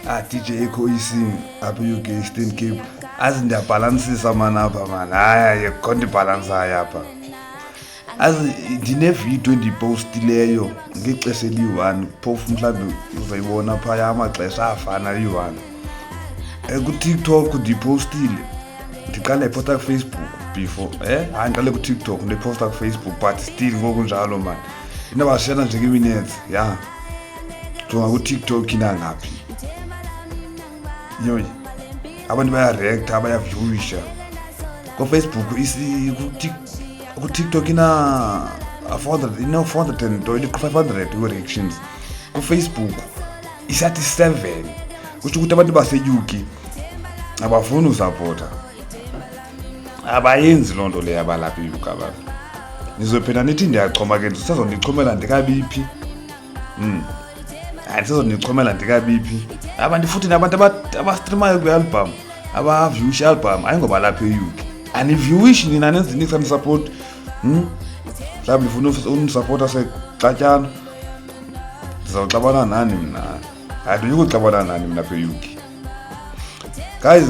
DJ Echo apha UK Eastern Cape azi ndiyabhalansisa mana apha man hayi khona ndibhalansa apha azi ndinevidiyo endiyipostileyo ngexesha eliyi-1 phofu mhlawumbi uzayibona phaya amaxesha afana yi-1 kuTikTok ndiyipostile ndiqale iposta kuFacebook before hayi ndiqale kuTikTok ndiposta kuFacebook but still ngoku njalo man inabashiyana nje nge-minutes ya jonga kuTikTok inangaphi yoyi abantu bayareacta bayavyuisha kuFacebook kuTikTok ina 500 reactions kuFacebook isathi 7 kusho ukuthi abantu base-UK abafuni usupporta abayenzi loo nto leyo abalapha e-UK abantu nizophinda nithi ndiyachoma ke ndisazondichomela ndikabiphi ndisazondichomela ndikabiphi abantu futhi nabantu abastreamayo kwi-album abavyuisha i-album ayingobalapha e-UK anivyiwishi nina nenzi nix anisupport mhlawumbi ndifuna unisupporta sexatyana ndizawuxabana nani mna andiyi kuxabana nani mna apha e-UK guys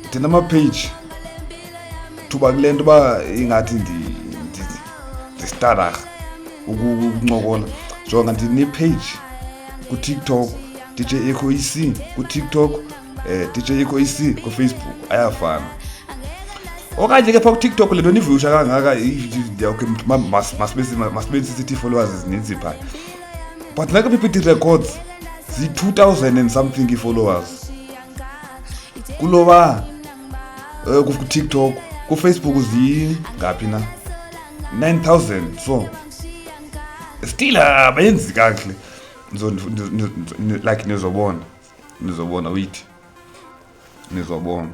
ndinamapage thuba kule nto uba ingathi ndistararha ukuncokola jonga ndinepage kuTikTok DJ Echo EC kuTikTok DJ Echo EC kuFacebook ayafana okanye ke pha kuTikTok le nto nivuyusha kangaka okay masibe sithi followers ezininzi pha but like PPT records zi-2000 and something i-followers kuloba kuTikTok kuFacebook zingaphi na 9000 so still abenzi kahle like nizobona wait nizobona